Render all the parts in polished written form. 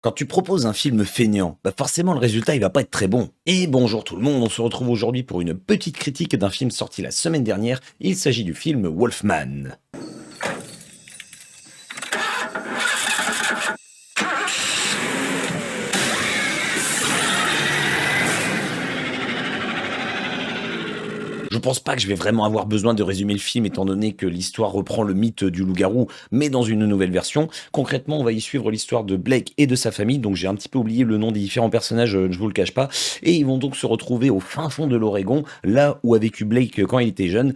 Quand tu proposes un film feignant, bah forcément le résultat il va pas être très bon. Et bonjour tout le monde, on se retrouve aujourd'hui pour une petite critique d'un film sorti la semaine dernière. Il s'agit du film Wolfman. Je pense pas que je vais vraiment avoir besoin de résumer le film étant donné que l'histoire reprend le mythe du loup-garou, mais dans une nouvelle version. Concrètement, on va y suivre l'histoire de Blake et de sa famille, donc j'ai un petit peu oublié le nom des différents personnages, je vous le cache pas, et ils vont donc se retrouver au fin fond de l'Oregon, là où a vécu Blake quand il était jeune,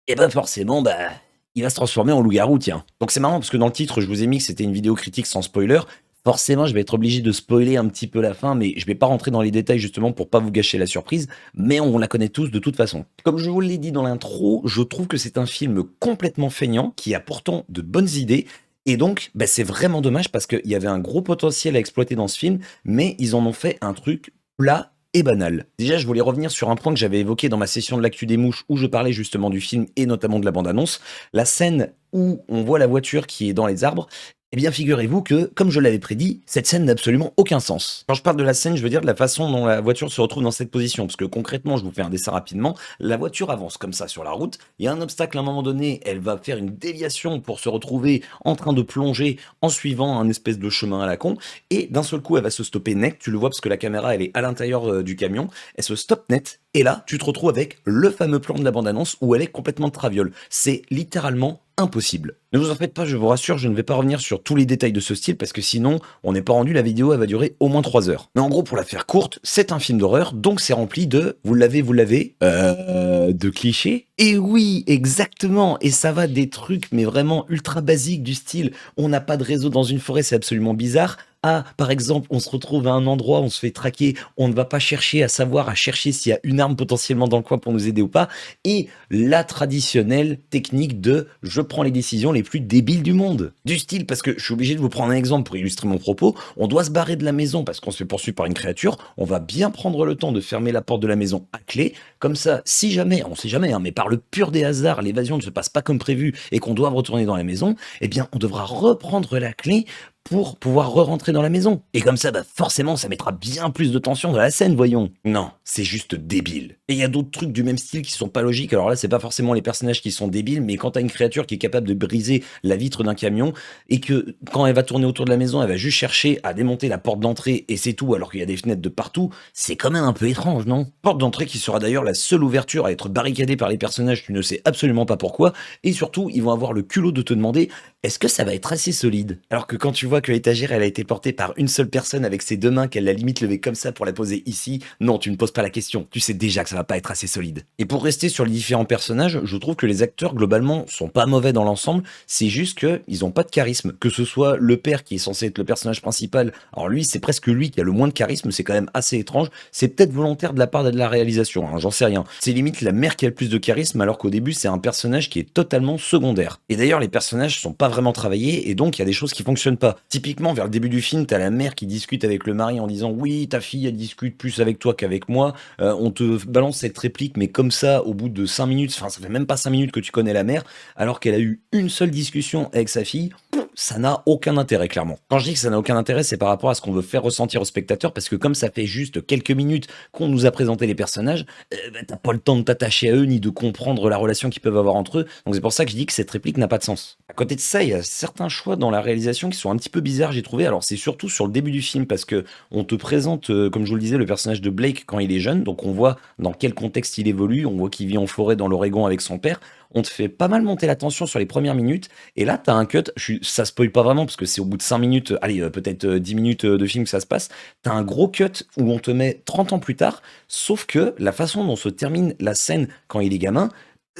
et ben forcément, bah, il va se transformer en loup-garou, tiens. Donc c'est marrant parce que dans le titre, je vous ai mis que c'était une vidéo critique sans spoiler. Forcément, je vais être obligé de spoiler un petit peu la fin, mais je vais pas rentrer dans les détails justement pour pas vous gâcher la surprise, mais on la connaît tous de toute façon. Comme je vous l'ai dit dans l'intro, je trouve que c'est un film complètement feignant, qui a pourtant de bonnes idées, et donc bah, c'est vraiment dommage parce qu'il y avait un gros potentiel à exploiter dans ce film, mais ils en ont fait un truc plat et banal. Déjà, je voulais revenir sur un point que j'avais évoqué dans ma session de l'actu des mouches où je parlais justement du film et notamment de la bande-annonce. La scène où on voit la voiture qui est dans les arbres, eh bien, figurez-vous que, comme je l'avais prédit, cette scène n'a absolument aucun sens. Quand je parle de la scène, je veux dire de la façon dont la voiture se retrouve dans cette position. Parce que concrètement, je vous fais un dessin rapidement, la voiture avance comme ça sur la route, il y a un obstacle à un moment donné, elle va faire une déviation pour se retrouver en train de plonger en suivant un espèce de chemin à la con, et d'un seul coup, elle va se stopper net, tu le vois parce que la caméra, elle est à l'intérieur du camion, elle se stoppe net, et là, tu te retrouves avec le fameux plan de la bande-annonce où elle est complètement de traviole. C'est littéralement impossible. Ne vous en faites pas, je vous rassure, je ne vais pas revenir sur tous les détails de ce style parce que sinon, on n'est pas rendu, la vidéo, elle va durer au moins 3 heures. Mais en gros, pour la faire courte, c'est un film d'horreur, donc c'est rempli de, de clichés. Et oui, exactement, et ça va des trucs, mais vraiment ultra basiques du style, on n'a pas de réseau dans une forêt, c'est absolument bizarre. Ah, par exemple, on se retrouve à un endroit, on se fait traquer, on ne va pas chercher à savoir, à chercher s'il y a une arme potentiellement dans le coin pour nous aider ou pas. Et la traditionnelle technique de je prends les décisions les plus débiles du monde. Du style, parce que je suis obligé de vous prendre un exemple pour illustrer mon propos, on doit se barrer de la maison parce qu'on se fait poursuivre par une créature, on va bien prendre le temps de fermer la porte de la maison à clé, comme ça, si jamais, on sait jamais, hein, mais par le pur des hasards, l'évasion ne se passe pas comme prévu et qu'on doit retourner dans la maison, eh bien, on devra reprendre la clé pour pouvoir re-rentrer dans la maison. Et comme ça, bah forcément, ça mettra bien plus de tension dans la scène, voyons. Non, c'est juste débile. Et il y a d'autres trucs du même style qui sont pas logiques. Alors là, c'est pas forcément les personnages qui sont débiles, mais quand t'as une créature qui est capable de briser la vitre d'un camion, et que quand elle va tourner autour de la maison, elle va juste chercher à démonter la porte d'entrée, et c'est tout, alors qu'il y a des fenêtres de partout, c'est quand même un peu étrange, non? Porte d'entrée qui sera d'ailleurs la seule ouverture à être barricadée par les personnages, tu ne sais absolument pas pourquoi, et surtout, ils vont avoir le culot de te demander est-ce que ça va être assez solide? Alors que quand tu vois que l'étagère, elle a été portée par une seule personne avec ses deux mains, qu'elle l'a limite levée comme ça pour la poser ici, non, tu ne poses pas la question. Tu sais déjà que ça va pas être assez solide. Et pour rester sur les différents personnages, je trouve que les acteurs, globalement, sont pas mauvais dans l'ensemble. C'est juste que ils ont pas de charisme. Que ce soit le père qui est censé être le personnage principal, alors lui, c'est presque lui qui a le moins de charisme, c'est quand même assez étrange. C'est peut-être volontaire de la part de la réalisation, hein, j'en sais rien. C'est limite la mère qui a le plus de charisme, alors qu'au début, c'est un personnage qui est totalement secondaire. Et d'ailleurs, les personnages sont pas vraiment travaillés, et donc il y a des choses qui fonctionnent pas. Typiquement, vers le début du film, t'as la mère qui discute avec le mari en disant oui, ta fille elle discute plus avec toi qu'avec moi. On te balance cette réplique, mais comme ça, au bout de 5 minutes, enfin ça fait même pas 5 minutes que tu connais la mère, alors qu'elle a eu une seule discussion avec sa fille. Ça n'a aucun intérêt, clairement. Quand je dis que ça n'a aucun intérêt, c'est par rapport à ce qu'on veut faire ressentir au spectateur, parce que comme ça fait juste quelques minutes qu'on nous a présenté les personnages, bah, t'as pas le temps de t'attacher à eux, ni de comprendre la relation qu'ils peuvent avoir entre eux, donc c'est pour ça que je dis que cette réplique n'a pas de sens. À côté de ça, il y a certains choix dans la réalisation qui sont un petit peu bizarres, j'ai trouvé, alors c'est surtout sur le début du film, parce que on te présente, comme je vous le disais, le personnage de Blake quand il est jeune, donc on voit dans quel contexte il évolue, on voit qu'il vit en forêt dans l'Oregon avec son père, on te fait pas mal monter la tension sur les premières minutes, et là, t'as un cut, ça spoil pas vraiment, parce que c'est au bout de 5 minutes, allez, peut-être 10 minutes de film que ça se passe, t'as un gros cut où on te met 30 ans plus tard, sauf que la façon dont se termine la scène quand il est gamin,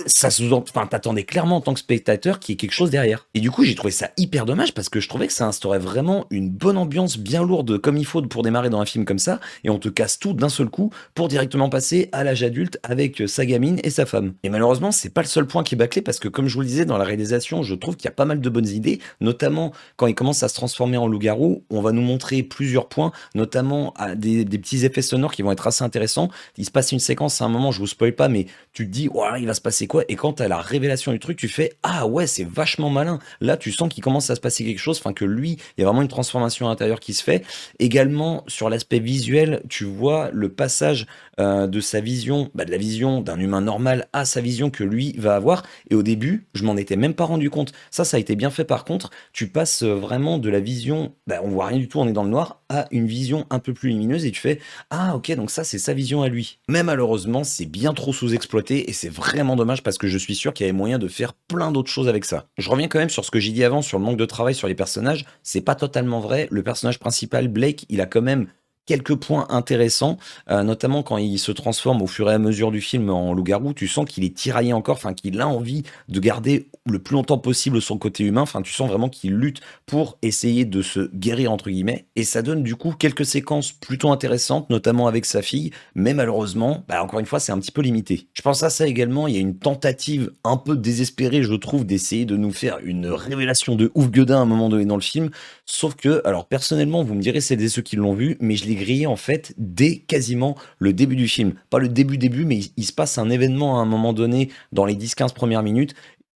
ça enfin, t'attendais clairement en tant que spectateur qu'il y ait quelque chose derrière. Et du coup, j'ai trouvé ça hyper dommage parce que je trouvais que ça instaurait vraiment une bonne ambiance bien lourde comme il faut pour démarrer dans un film comme ça, et on te casse tout d'un seul coup pour directement passer à l'âge adulte avec sa gamine et sa femme. Et malheureusement, c'est pas le seul point qui est bâclé parce que comme je vous le disais, dans la réalisation, je trouve qu'il y a pas mal de bonnes idées, notamment quand il commence à se transformer en loup-garou, on va nous montrer plusieurs points, notamment des petits effets sonores qui vont être assez intéressants. Il se passe une séquence à un moment, je vous spoil pas, mais tu te dis, ouais, il va se passer quoi? Et quand tu as la révélation du truc, tu fais: «Ah ouais, c'est vachement malin». Là, tu sens qu'il commence à se passer quelque chose, enfin que lui, il y a vraiment une transformation à l'intérieur qui se fait. Également, sur l'aspect visuel, tu vois le passage, de sa vision, bah, de la vision d'un humain normal à sa vision que lui va avoir et au début, je m'en étais même pas rendu compte. Ça a été bien fait par contre. Tu passes, vraiment de la vision, bah, on voit rien du tout, on est dans le noir, à une vision un peu plus lumineuse et tu fais: «Ah OK, donc ça, c'est sa vision à lui». Mais malheureusement, c'est bien trop sous-exploité et c'est vraiment dommage parce que je suis sûr qu'il y avait moyen de faire plein d'autres choses avec ça. Je reviens quand même sur ce que j'ai dit avant sur le manque de travail sur les personnages, c'est pas totalement vrai. Le personnage principal, Blake, il a quand même quelques points intéressants, notamment quand il se transforme au fur et à mesure du film en loup-garou, tu sens qu'il est tiraillé encore, enfin qu'il a envie de garder le plus longtemps possible son côté humain, enfin tu sens vraiment qu'il lutte pour essayer de se «guérir» entre guillemets et ça donne du coup quelques séquences plutôt intéressantes, notamment avec sa fille, mais malheureusement, bah, encore une fois, c'est un petit peu limité. Je pense à ça également, il y a une tentative un peu désespérée, je trouve, d'essayer de nous faire une révélation de ouf gueudin à un moment donné dans le film, sauf que, alors personnellement, vous me direz celles et ceux qui l'ont vu, mais je l'ai grillé en fait dès quasiment le début du film. Pas le début, mais il se passe un événement à un moment donné dans les 10-15 premières minutes.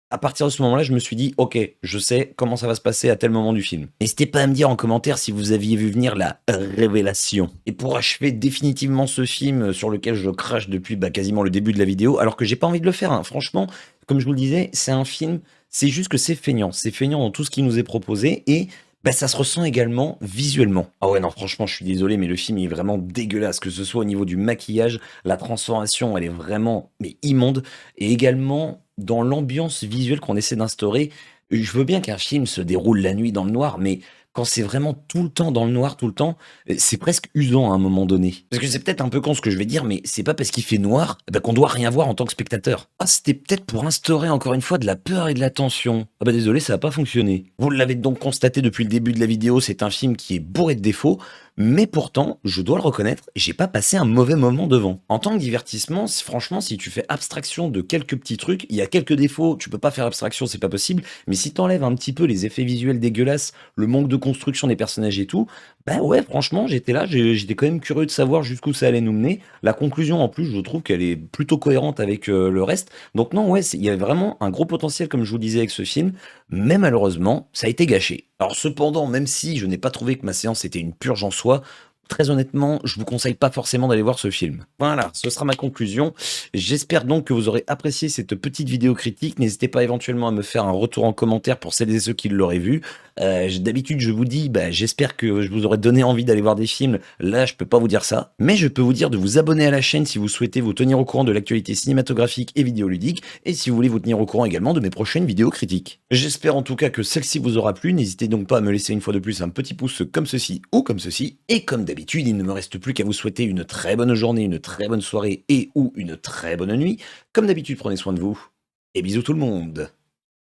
À partir de ce moment-là, je me suis dit: «OK, je sais comment ça va se passer à tel moment du film». N'hésitez pas à me dire en commentaire si vous aviez vu venir la révélation. Et pour achever définitivement ce film, sur lequel je crache depuis, bah, quasiment le début de la vidéo, alors que j'ai pas envie de le faire, hein. Franchement, comme je vous le disais, c'est un film, c'est juste que c'est feignant. C'est feignant dans tout ce qui nous est proposé et bah, ça se ressent également visuellement. Ah ouais, non, franchement, je suis désolé, mais le film est vraiment dégueulasse, que ce soit au niveau du maquillage, la transformation, elle est vraiment, mais immonde et également dans l'ambiance visuelle qu'on essaie d'instaurer. Je veux bien qu'un film se déroule la nuit dans le noir, mais quand c'est vraiment tout le temps dans le noir, tout le temps, c'est presque usant à un moment donné. Parce que c'est peut-être un peu con ce que je vais dire, mais c'est pas parce qu'il fait noir, bah, qu'on doit rien voir en tant que spectateur. Ah, c'était peut-être pour instaurer encore une fois de la peur et de la tension. Ah bah désolé, ça a pas fonctionné. Vous l'avez donc constaté depuis le début de la vidéo, c'est un film qui est bourré de défauts, mais pourtant, je dois le reconnaître, j'ai pas passé un mauvais moment devant. En tant que divertissement, franchement, si tu fais abstraction de quelques petits trucs, il y a quelques défauts, tu peux pas faire abstraction, c'est pas possible, mais si t'enlèves un petit peu les effets visuels dégueulasses, le manque de construction des personnages et tout, bah ouais, franchement, j'étais là, j'étais quand même curieux de savoir jusqu'où ça allait nous mener. La conclusion, en plus, je trouve qu'elle est plutôt cohérente avec le reste. Donc non, ouais, il y avait vraiment un gros potentiel, comme je vous le disais avec ce film, mais malheureusement, ça a été gâché. Alors cependant, même si je n'ai pas trouvé que ma séance était une purge en soi, très honnêtement, je vous conseille pas forcément d'aller voir ce film. Voilà, ce sera ma conclusion. J'espère donc que vous aurez apprécié cette petite vidéo critique. N'hésitez pas éventuellement à me faire un retour en commentaire pour celles et ceux qui l'auraient vu. D'habitude, je vous dis, bah, j'espère que je vous aurais donné envie d'aller voir des films. Là, je peux pas vous dire ça. Mais je peux vous dire de vous abonner à la chaîne si vous souhaitez vous tenir au courant de l'actualité cinématographique et vidéoludique. Et si vous voulez vous tenir au courant également de mes prochaines vidéos critiques. J'espère en tout cas que celle-ci vous aura plu. N'hésitez donc pas à me laisser une fois de plus un petit pouce comme ceci ou comme ceci. Et comme d'habitude, il ne me reste plus qu'à vous souhaiter une très bonne journée, une très bonne soirée et ou une très bonne nuit. Comme d'habitude, prenez soin de vous. Et bisous tout le monde.